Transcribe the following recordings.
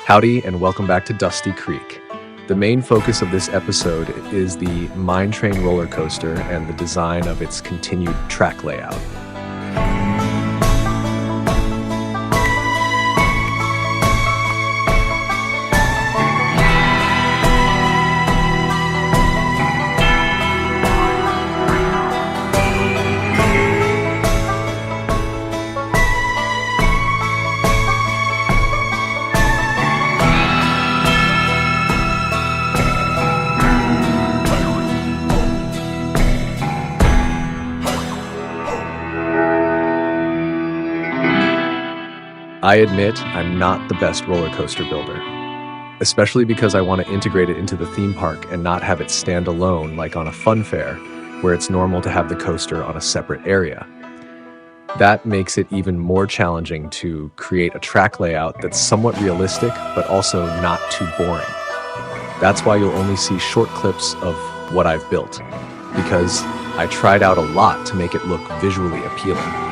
Howdy, and welcome back to Dusty Creek. The main focus of this episode is the Mine Train roller coaster and the design of its continued track layout. I admit I'm not the best roller coaster builder, especially because I want to integrate it into the theme park and not have it stand alone like on a fun fair, where it's normal to have the coaster on a separate area. That makes it even more challenging to create a track layout that's somewhat realistic, but also not too boring. That's why you'll only see short clips of what I've built, because I tried out a lot to make it look visually appealing.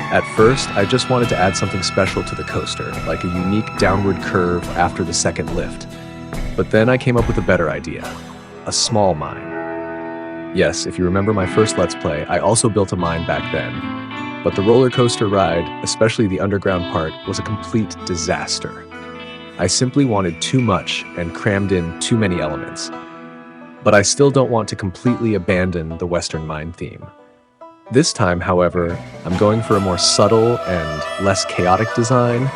At first, I just wanted to add something special to the coaster, like a unique downward curve after the second lift. But then I came up with a better idea: a small mine. Yes, if you remember my first Let's Play, I also built a mine back then. But the roller coaster ride, especially the underground part, was a complete disaster. I simply wanted too much and crammed in too many elements. But I still don't want to completely abandon the Western mine theme. This time, however, I'm going for a more subtle and less chaotic design,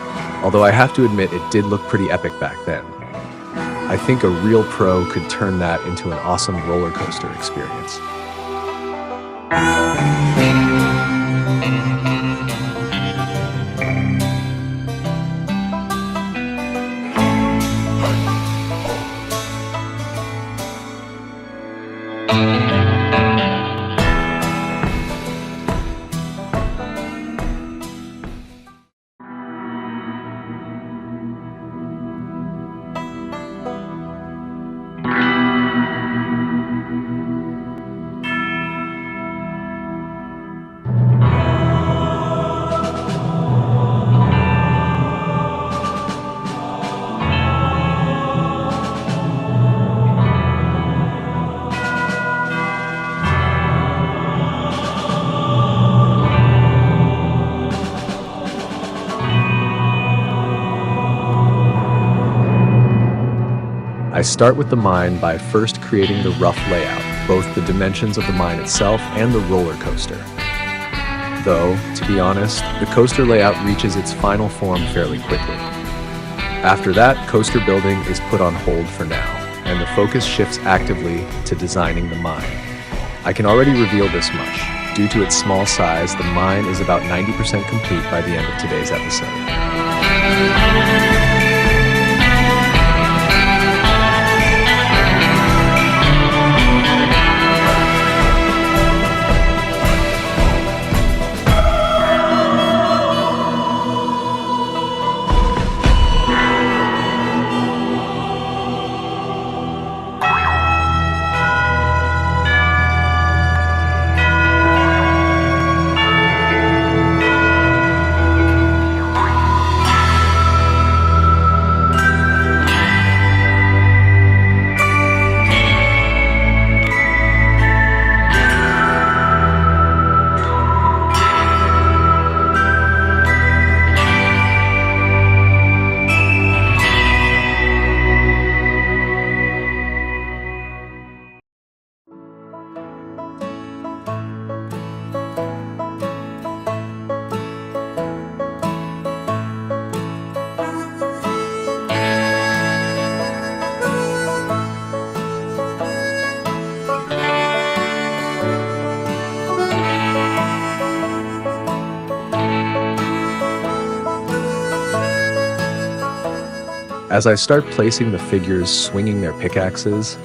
although I have to admit it did look pretty epic back then. I think a real pro could turn that into an awesome roller coaster experience. I start with the mine by first creating the rough layout, both the dimensions of the mine itself and the roller coaster. Though, to be honest, the coaster layout reaches its final form fairly quickly. After that, coaster building is put on hold for now, and the focus shifts actively to designing the mine. I can already reveal this much. Due to its small size, the mine is about 90% complete by the end of today's episode. As I start placing the figures swinging their pickaxes,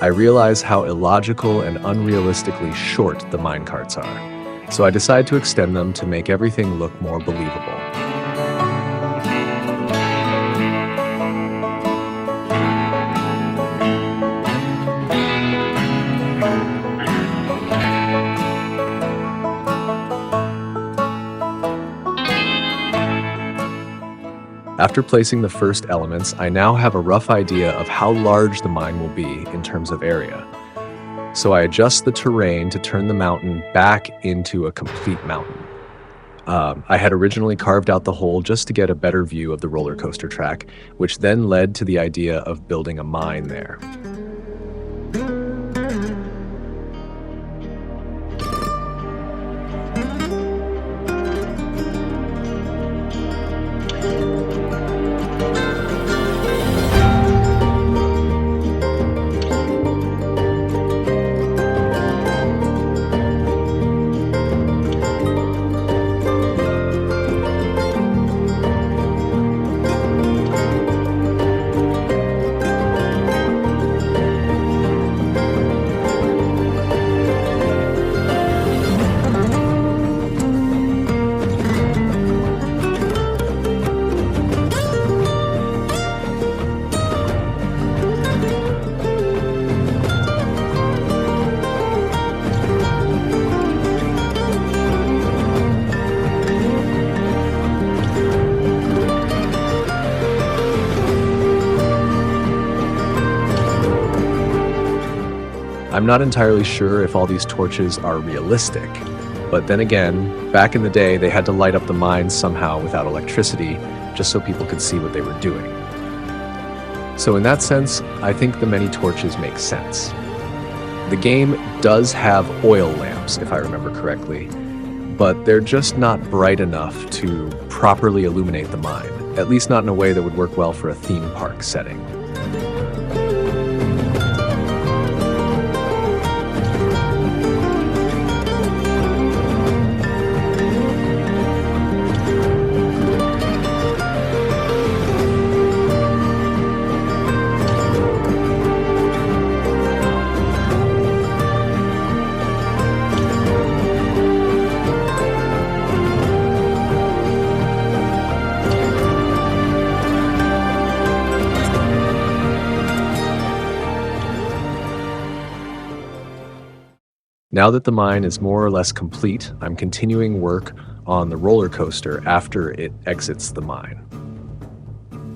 I realize how illogical and unrealistically short the minecarts are, so I decide to extend them to make everything look more believable. After placing the first elements, I now have a rough idea of how large the mine will be in terms of area. So I adjust the terrain to turn the mountain back into a complete mountain. I had originally carved out the hole just to get a better view of the roller coaster track, which then led to the idea of building a mine there. I'm not entirely sure if all these torches are realistic, but then again, back in the day they had to light up the mines somehow without electricity, just so people could see what they were doing. So in that sense, I think the many torches make sense. The game does have oil lamps, if I remember correctly, but they're just not bright enough to properly illuminate the mine, at least not in a way that would work well for a theme park setting. Now that the mine is more or less complete, I'm continuing work on the roller coaster after it exits the mine.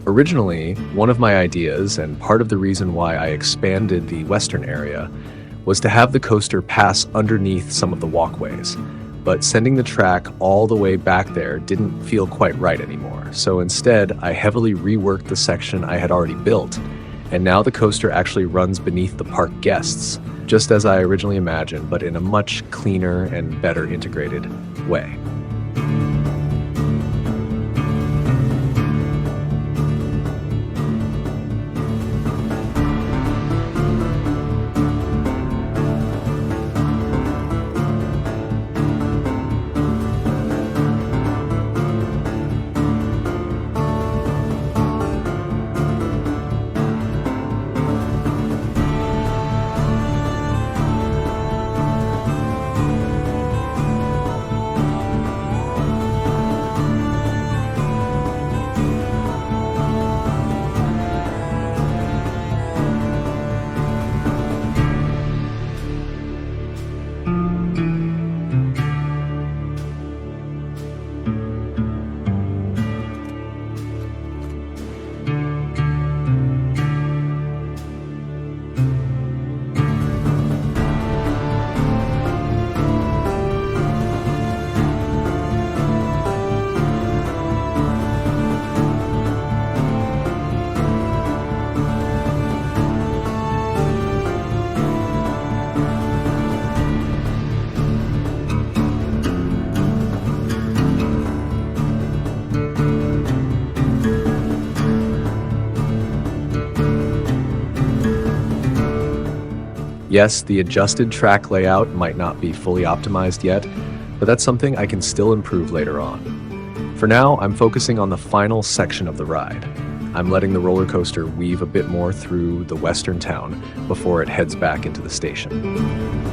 Originally, one of my ideas, and part of the reason why I expanded the western area, was to have the coaster pass underneath some of the walkways, but sending the track all the way back there didn't feel quite right anymore. So instead, I heavily reworked the section I had already built, and now the coaster actually runs beneath the park guests, just as I originally imagined, but in a much cleaner and better integrated way. Yes, the adjusted track layout might not be fully optimized yet, but that's something I can still improve later on. For now, I'm focusing on the final section of the ride. I'm letting the roller coaster weave a bit more through the western town before it heads back into the station.